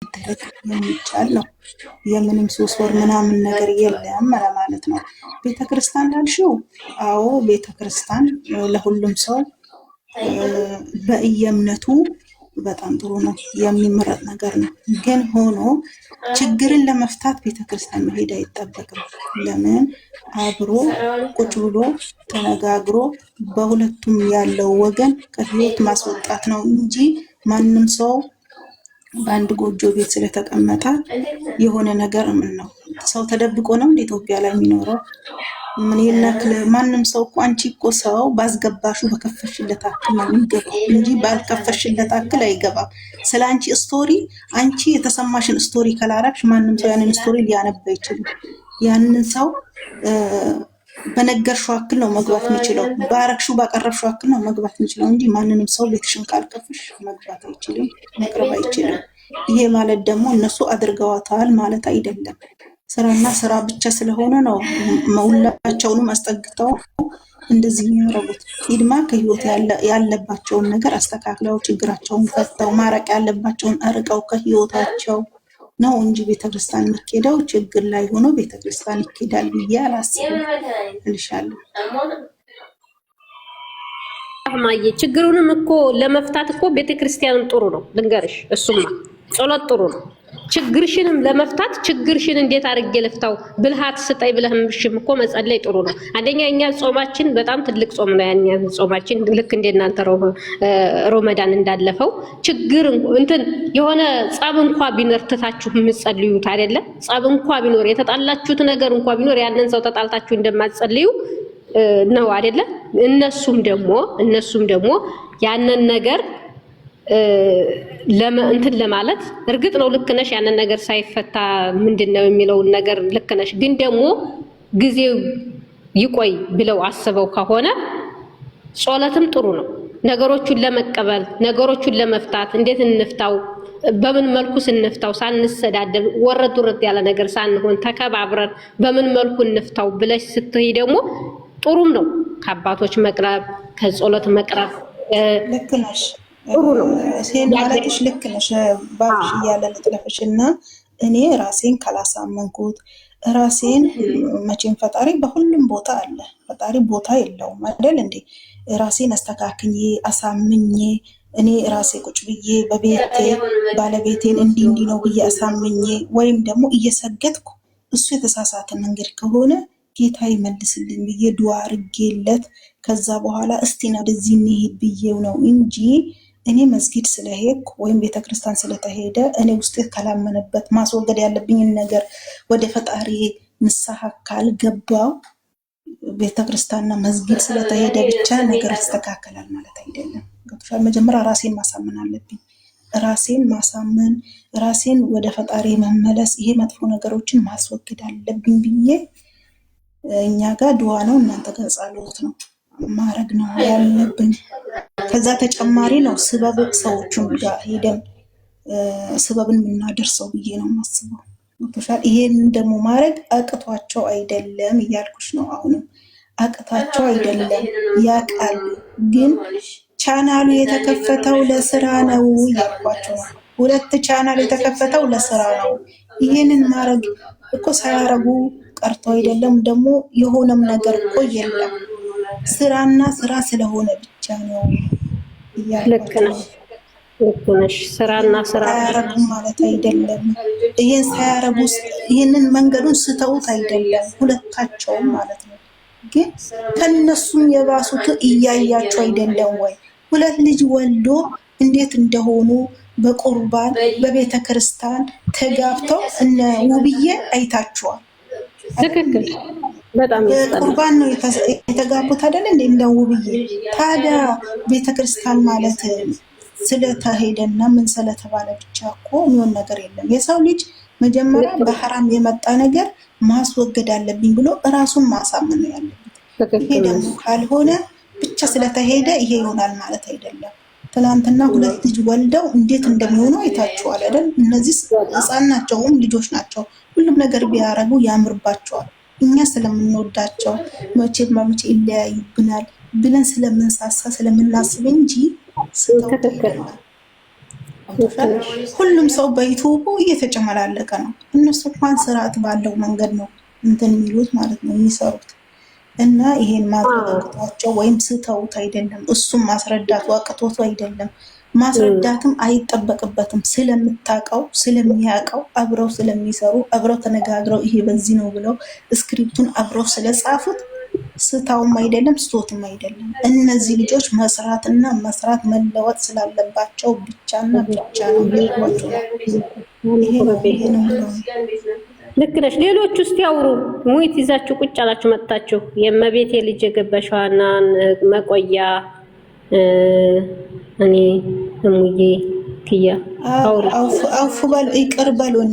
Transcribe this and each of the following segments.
መደረግ የሚቻል ነው። የምንም 3 ወር ምናምን ነገር የለም ለማለት ነው። ቤተክርስቲያን ላልሽው፣ አዎ ቤተክርስቲያን ለሁሉም ሰው በየእምነቱ በጣም ጥሩ ነው፣ የሚመረጥ ነገር ነው። ግን ሆኖ ችግርን ለመፍታት ቤተክርስቲያን መሄድ አይጠበቅም። ለምን አብሮ ቁጭ ብሎ ተነጋግሮ በሁለቱም ያለው ወገን ከህይወት ማስወጣት ነው እንጂ ማንም ሰው በአንድ ጎጆ ቤት ስለተቀመጠ የሆነ ነገር ምን ነው ሰው ተደብቆ ነው እንደ ኢትዮጵያ ላይ የሚኖረው? ምን ይነክል? ማንም ሰው እኮ አንቺ እኮ ሰው ባስገባሹ በከፈሽለት አክል ነው የሚገባው እንጂ ባልከፈሽለት አክል አይገባም። ስለ አንቺ ስቶሪ አንቺ የተሰማሽን ስቶሪ ካላረግሽ ማንም ሰው ያንን ስቶሪ ሊያነብ አይችልም። ያንን ሰው በነገርሽው አክል ነው መግባት የሚችለው፣ ባረግሽው ባቀረብሽው አክል ነው መግባት የሚችለው እንጂ ማንንም ሰው ቤትሽን ካልከፍሽ መግባት አይችልም፣ መቅረብ አይችልም። ይሄ ማለት ደግሞ እነሱ አድርገዋታል ማለት አይደለም። ስራና ስራ ብቻ ስለሆነ ነው ሁላቸውንም አስጠግተው እንደዚህ የሚያደርጉት። ኢድማ ከህይወት ያለባቸውን ነገር አስተካክለው ችግራቸውን ፈተው ማረቅ ያለባቸውን አርቀው ከህይወታቸው ነው እንጂ ቤተክርስቲያን የሚኬደው ችግር ላይ ሆኖ ቤተክርስቲያን ይኬዳል ብዬ አላስብም እልሻለሁ። ማየ ችግሩንም እኮ ለመፍታት እኮ ቤተክርስቲያን ጥሩ ነው ልንገርሽ። እሱማ ጸሎት ጥሩ ነው። ችግርሽንም ለመፍታት ችግርሽን እንዴት አድርጌ ልፍታው ብልሃት ስጠይ ብለህምሽም እኮ መጸለይ ጥሩ ነው። አንደኛ እኛ ጾማችን በጣም ትልቅ ጾም ነው። ያኛ ጾማችን ልክ እንደናንተ ሮመዳን እንዳለፈው ችግር እንትን የሆነ ጸብ እንኳን ቢኖር ትታችሁ የምትጸልዩት አይደለ? ጸብ እንኳን ቢኖር የተጣላችሁት ነገር እንኳን ቢኖር ያንን ሰው ተጣልታችሁ እንደማትጸልዩ ነው አይደለ? እነሱም ደግሞ ያንን ነገር እንትን ለማለት እርግጥ ነው ልክ ነሽ። ያንን ነገር ሳይፈታ ምንድነው የሚለውን ነገር ልክ ነሽ። ግን ደግሞ ጊዜው ይቆይ ብለው አስበው ከሆነ ጸሎትም ጥሩ ነው። ነገሮቹን ለመቀበል ነገሮቹን ለመፍታት እንዴት እንፍታው፣ በምን መልኩ ስንፍታው ሳንሰዳደብ ወረድ ያለ ነገር ሳንሆን ተከባብረን በምን መልኩ እንፍታው ብለሽ ስትይ ደግሞ ጥሩም ነው። ከአባቶች መቅረብ ከጸሎት መቅረብ ልክ ነሽ። ጥሩ ነው ሴን ማለትሽ ልክ ነሽ። ባልሽ እያለ ልጥለፍሽ እና እኔ ራሴን ካላሳመንኩት ራሴን መቼም ፈጣሪ በሁሉም ቦታ አለ። ፈጣሪ ቦታ የለውም አይደል እንዴ? ራሴን አስተካክኜ አሳምኜ እኔ ራሴ ቁጭ ብዬ በቤቴ ባለቤቴን እንዲህ ነው ብዬ አሳምኜ ወይም ደግሞ እየሰገድኩ እሱ የተሳሳተ መንገድ ከሆነ ጌታ ይመልስልኝ ብዬ ዱዓ አድርጌለት ከዛ በኋላ እስቲ ነው ወደዚህ እንሂድ ብዬው ነው እንጂ እኔ መስጊድ ስለሄድኩ ወይም ቤተክርስቲያን ስለተሄደ እኔ ውስጥ ካላመነበት ማስወገድ ያለብኝን ነገር ወደ ፈጣሪ ንስሐ ካልገባው ቤተክርስቲያንና መስጊድ ስለተሄደ ብቻ ነገር ይስተካከላል ማለት አይደለም። ገብቶሻል? መጀመሪያ ራሴን ማሳመን አለብኝ። ራሴን ማሳመን፣ ራሴን ወደ ፈጣሪ መመለስ፣ ይሄ መጥፎ ነገሮችን ማስወገድ አለብኝ ብዬ እኛ ጋር ዱዓ ነው፣ እናንተ ጋር ጸሎት ነው ማረግ ነው ያለብን። ከዛ ተጨማሪ ነው ስበብ ሰዎችን ጋር ሄደን ስበብን የምናደርሰው ብዬ ነው የማስበው። ገብቶሻል? ይሄን ደግሞ ማድረግ አቅቷቸው አይደለም እያልኩሽ ነው። አሁንም አቅቷቸው አይደለም ያውቃሉ፣ ግን ቻናሉ የተከፈተው ለስራ ነው እያልኳቸው ነው። 2 ቻናል የተከፈተው ለስራ ነው። ይሄንን ማድረግ እኮ ሳያረጉ ቀርቶ አይደለም። ደግሞ የሆነም ነገር እኮ የለም ስራና ስራ ስለሆነ ብቻ ነው እያልኳቸው ነው። ልክ ነሽ። ስራና ስራ ሳያረጉ ማለት አይደለም። ይሄን ሳያረጉ ይሄንን መንገዱን ስተውት አይደለም ሁለታቸውም ማለት ነው። ግን ከነሱም የባሱት እያያቸው አይደለም ወይ? 2 ልጅ ወልዶ እንዴት እንደሆኑ በቁርባን በቤተ ክርስቲያን ተጋብተው እነ ውብዬ አይታችኋል። ትክክል። በጣም ቁርባን ነው የተጋቡት አይደል እንዴ? እንደ ውብዬ ታዲያ ቤተ ክርስቲያን ማለት ስለተሄደና ምን ስለተባለ ብቻ እኮ የሚሆን ነገር የለም። የሰው ልጅ መጀመሪያ በሐራም የመጣ ነገር ማስወገድ አለብኝ ብሎ እራሱን ማሳመን ነው ያለበት። ይሄ ደግሞ ካልሆነ ብቻ ስለተሄደ ይሄ ይሆናል ማለት አይደለም። ትናንትና 2 ልጅ ወልደው እንዴት እንደሚሆኑ አይታችኋል አይደል? እነዚህ ህፃን ናቸውም ልጆች ናቸው። ሁሉም ነገር ቢያረጉ ያምርባቸዋል። እኛ ስለምንወዳቸው መቼ ይለያዩብናል ብለን ስለምንሳሳ ስለምናስብ እንጂ ሁሉም ሰው በዩቱቡ እየተጨመላለቀ ነው። እነሱ እንኳን ስርዓት ባለው መንገድ ነው እንትን የሚሉት ማለት ነው የሚሰሩት። እና ይሄን ማድረግ አቅቷቸው ወይም ስተውት አይደለም፣ እሱም ማስረዳቱ አቅቶቱ አይደለም፣ ማስረዳትም አይጠበቅበትም። ስለምታውቀው ስለሚያውቀው አብረው ስለሚሰሩ አብረው ተነጋግረው ይሄ በዚህ ነው ብለው ስክሪፕቱን አብረው ስለጻፉት ስታውም አይደለም ስቶትም አይደለም። እነዚህ ልጆች መስራትና መስራት መለወጥ ስላለባቸው ብቻና ብቻ ነው የሚወጡ ነው። ይሄ ነው። ልክ ነሽ። ሌሎች ውስጥ ያውሩ ሙይት ይዛችሁ ቁጭ አላችሁ መጣችሁ የመቤቴ ልጅ የገባሽዋና መቆያ እኔ እሙዬ ክያ አውሩ አውፉ በሉ ይቅር በሉን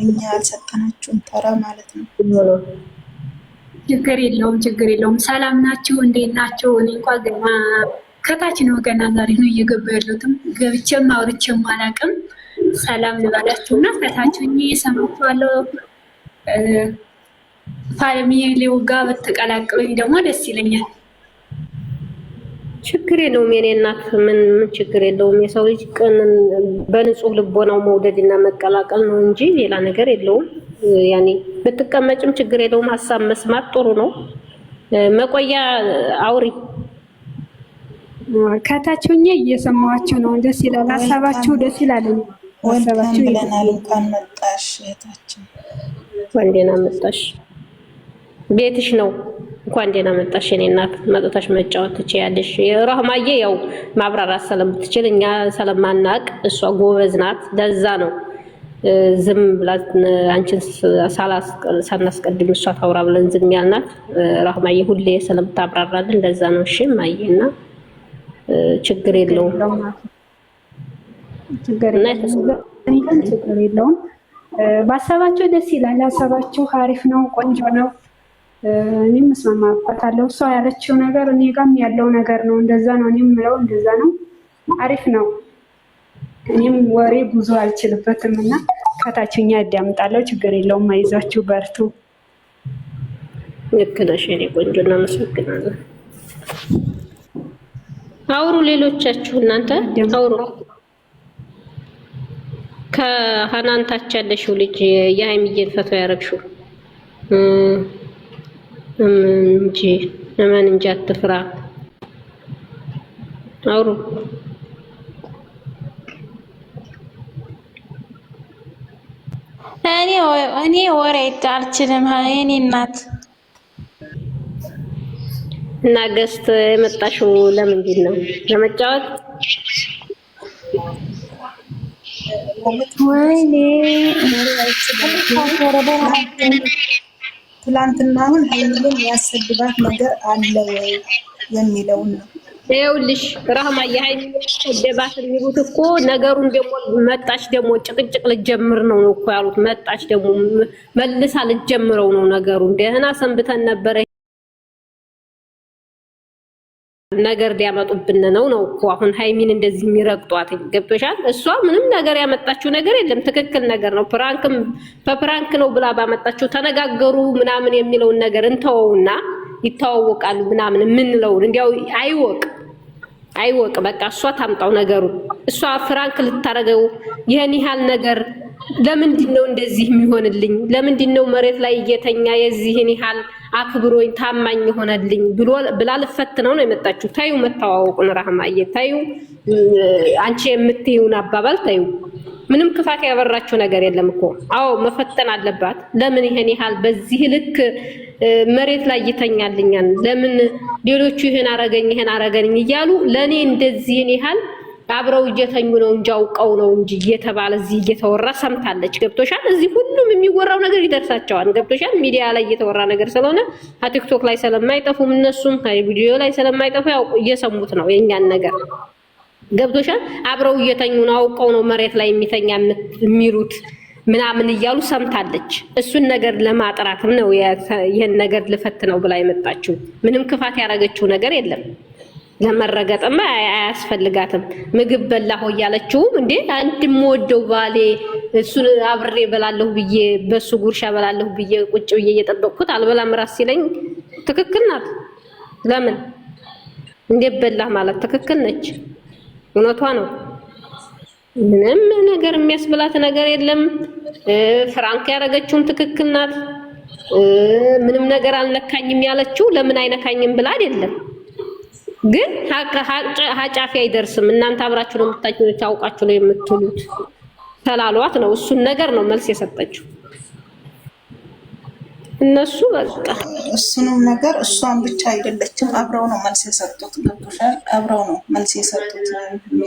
እኛ አልሰጠናችሁም ተራ ማለት ነው። ችግር የለውም። ሰላም ናችሁ? እንዴት ናችሁ? እኔ እንኳን ገና ከታች ነው ገና ዛሬ ነው እየገባ ያለሁትም ገብቼም አውርቼም አላውቅም። ሰላም ልበላችሁና ከታችሁ እየሰማችኋለሁ። ፋሚሊው ጋር በተቀላቀሉኝ ደግሞ ደስ ይለኛል። ችግር የለውም የኔ እናት፣ ምን ችግር የለውም። የሰው ልጅ ቀን በንጹህ ልቦናው መውደድና መቀላቀል ነው እንጂ ሌላ ነገር የለውም። ያኔ ብትቀመጭም ችግር የለውም። ሀሳብ መስማት ጥሩ ነው። መቆያ አውሪ። ከታችሁ እየሰማችሁ ነው። ደስ ይላል። ሀሳባችሁ ደስ ይላል። ሀሳባችሁ ብለናል። እንኳን መጣሽ እህታችን፣ እንኳን ደህና መጣሽ። ቤትሽ ነው። እንኳን ደህና መጣሽ የኔ እናት። መጥተሽ መጫወት ትችያለሽ። ራህማዬ ያው ማብራራት ስለምትችል እኛ ስለማናቅ እሷ ጎበዝ ናት። ለዛ ነው ዝም ብላ አንቺን ሳናስቀድም እሷ ታውራ ብለን ዝም ያልናት። ራህማዬ ሁሌ ስለምታብራራልን ለዛ ነው። እሺ ማየና ችግር የለውም። ችግር የለውም። በሀሳባችሁ ደስ ይላል። ሀሳባችሁ አሪፍ ነው፣ ቆንጆ ነው። እኔም እስማማበታለሁ። እሷ ያለችው ነገር እኔ ጋርም ያለው ነገር ነው። እንደዛ ነው እኔም የምለው እንደዛ ነው። አሪፍ ነው። እኔም ወሬ ብዙ አልችልበትም እና ከታችኛ ያዳምጣለሁ። ችግር የለውም። አይዟችሁ፣ በርቱ። ልክ ነሽ የኔ ቆንጆ፣ እናመሰግናለን። አውሩ፣ ሌሎቻችሁ እናንተ አውሩ። ከሀናን ታች ያለሽው ልጅ የሀይሚዬን ፈቶ ያረግሽው እንጂ እመን እንጂ አትፍራ። አውሩ። እኔ ወሬ አልችልም የኔ እናት። እና ገስት የመጣሽው ለምንድን ነው? ለመጫወት? ወይኔ ትላንትና አሁን ሀይሚን ያሰድባት ነገር አለ ወይ የሚለውን ነው። ይኸውልሽ ራህማ የሀይሚን ያሰደባት የሚሉት እኮ ነገሩን ደግሞ መጣች ደግሞ ጭቅጭቅ ልጀምር ነው እኮ ያሉት። መጣች ደግሞ መልሳ ልጀምረው ነው ነገሩን። ደህና ሰንብተን ነበረ ነገር ሊያመጡብን ነው እኮ አሁን ሀይሚን እንደዚህ የሚረግጧት። ገብቶሻል? እሷ ምንም ነገር ያመጣችው ነገር የለም። ትክክል ነገር ነው። ፕራንክም በፕራንክ ነው ብላ ባመጣችው ተነጋገሩ ምናምን የሚለውን ነገር እንተወውና ይተዋወቃሉ ምናምን የምንለውን እንዲያው አይወቅ በቃ እሷ ታምጣው ነገሩን። እሷ ፍራንክ ልታረገው ይሄን ያህል ነገር ለምንድን ነው እንደዚህ የሚሆንልኝ? ለምንድን ነው መሬት ላይ እየተኛ የዚህን ያህል አክብሮኝ ታማኝ ሆነልኝ ብላ ልፈትነው ነው የመጣችው። ታዩ መተዋወቁን ራህማዬ፣ ታዩ አንቺ የምትይውን አባባል ታዩ። ምንም ክፋት ያበራችው ነገር የለም እኮ። አዎ መፈተን አለባት። ለምን ይሄን ያህል በዚህ ልክ መሬት ላይ ይተኛልኛል? ለምን ሌሎቹ ይሄን አረገኝ እያሉ ለኔ እንደዚህን ያህል አብረው እየተኙ ነው እንጂ አውቀው ነው እንጂ እየተባለ እዚህ እየተወራ ሰምታለች። ገብቶሻል? እዚህ ሁሉም የሚወራው ነገር ይደርሳቸዋል። ገብቶሻል? ሚዲያ ላይ እየተወራ ነገር ስለሆነ ቲክቶክ ላይ ስለማይጠፉም እነሱም ቪዲዮ ላይ ስለማይጠፉ ያው እየሰሙት ነው የኛን ነገር። ገብቶሻል? አብረው እየተኙ ነው አውቀው ነው መሬት ላይ የሚተኛ የሚሉት ምናምን እያሉ ሰምታለች። እሱን ነገር ለማጥራትም ነው ይሄን ነገር ልፈትነው ብላ የመጣችው። ምንም ክፋት ያደረገችው ነገር የለም። ለመረገጥማ አያስፈልጋትም። ምግብ በላሁ እያለችውም እንዴ አንድም ወደው ባሌ እሱን አብሬ በላለሁ ብዬ በሱ ጉርሻ በላለሁ ብዬ ቁጭ ብዬ እየጠበቅኩት አልበላም ራስ ሲለኝ ትክክል ናት። ለምን እንዴ በላህ ማለት ትክክል ነች። እውነቷ ነው። ምንም ነገር የሚያስብላት ነገር የለም። ፍራንክ ያደረገችውም ትክክል ናት። ምንም ነገር አልነካኝም ያለችው ለምን አይነካኝም ብላ አይደለም። ግን ሀጫፊ አይደርስም። እናንተ አብራችሁ ነው የምታውቁት፣ አውቃችሁ ነው የምትሉት ተላሏት ነው። እሱን ነገር ነው መልስ የሰጠችው እነሱ በቃ እሱንም ነገር እሷን ብቻ አይደለችም፣ አብረው ነው መልስ የሰጡት። ገብቶሻል? አብረው ነው መልስ የሰጡት።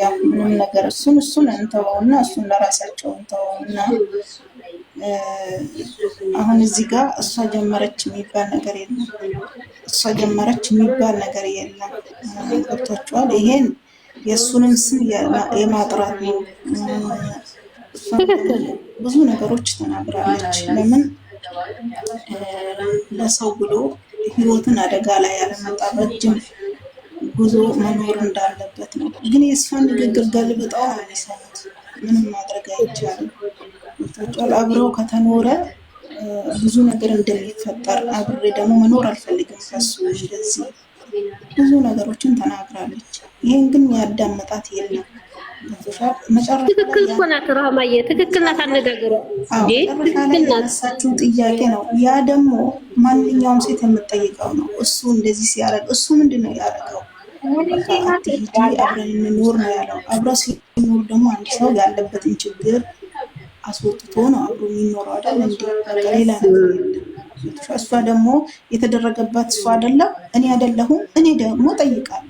ያው ምንም ነገር እሱን እንተወውና እሱን ለራሳቸው እንተወውና አሁን እዚህ ጋር እሷ ጀመረች የሚባል ነገር የለም። እሷ ጀመረች የሚባል ነገር የለም። ገብቷችኋል? ይሄን የእሱንም ስም የማጥራት ነው። ብዙ ነገሮች ተናግራለች። ለምን ለሰው ብሎ ህይወትን አደጋ ላይ ያለመጣል ረጅም ጉዞ መኖር እንዳለበት ነው። ግን የእሷን ንግግር ገልብጠው ነው የሚሰሙት። ምንም ማድረግ አይቻልም። አብረው ከተኖረ ብዙ ነገር እንደሚፈጠር አብሬ ደግሞ መኖር አልፈልግም ከሱ እንደዚህ ብዙ ነገሮችን ተናግራለች። ይሄን ግን ያዳመጣት የለም። ትክክል እኮ ናት ራህማዬ፣ ትክክል ናት አነጋገሯ። ትክክል ናት። ያነሳችው ጥያቄ ነው። ያ ደግሞ ማንኛውም ሴት የምትጠይቀው ነው። እሱ እንደዚህ ሲያደርግ እሱ ምንድን ነው ያደረገው? አትሂጂ አብረን እንኖር ነው ያለው። አብረው ሲኖር ደግሞ አንድ ሰው ያለበትን ችግር አስወጥቶ ነው አብሮ የሚኖረው አይደል? እንዴ ሌላ ነገር የለም። እሷ ደግሞ የተደረገባት እሷ አይደለም እኔ አይደለሁም። እኔ ደግሞ ጠይቃለሁ።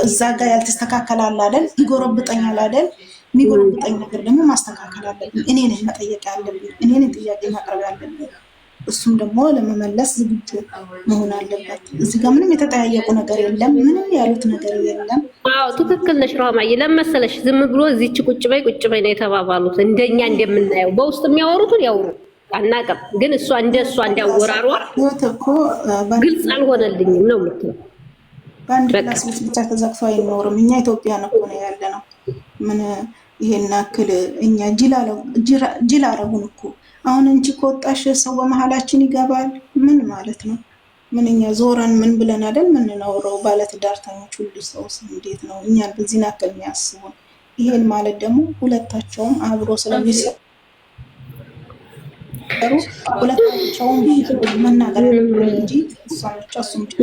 እዛ ጋር ያልተስተካከላል አይደል? ይጎረብጠኛል አይደል? የሚጎረብጠኝ ነገር ደግሞ ማስተካከል አለብኝ። እኔ ነኝ መጠየቅ ያለብኝ፣ እኔ ነኝ ጥያቄ ማቅረብ ያለብኝ። እሱም ደግሞ ለመመለስ ዝግጁ መሆን አለበት። እዚህ ጋር ምንም የተጠያየቁ ነገር የለም፣ ምንም ያሉት ነገር የለም። አዎ ትክክል ነሽ ራህማዬ። ለመሰለሽ ዝም ብሎ እዚች ቁጭ በይ ነው የተባባሉት። እንደኛ እንደምናየው በውስጥ የሚያወሩትን ያወሩ አናውቅም። ግን እሷ እንዳወራሯ ግልጽ አልሆነልኝም ነው የምትለው። በአንድ ክላስ ውስጥ ብቻ ተዘግቶ አይኖርም። እኛ ኢትዮጵያ ነው ያለ ነው። ምን ይሄን ያክል እኛ ጅል አረጉን እኮ። አሁን እንጂ ከወጣሽ ሰው በመሀላችን ይገባል። ምን ማለት ነው? ምን እኛ ዞረን ምን ብለን አይደል የምንኖረው? ባለትዳርተኞች ሁሉ ሰውስ እንዴት ነው እኛን በዚህ ያክል የሚያስቡን? ይሄን ማለት ደግሞ ሁለታቸውም አብሮ ስለሚሰሩ ሁለታቸውም መናገር እንጂ እሷ ብቻ እሱም ብቻ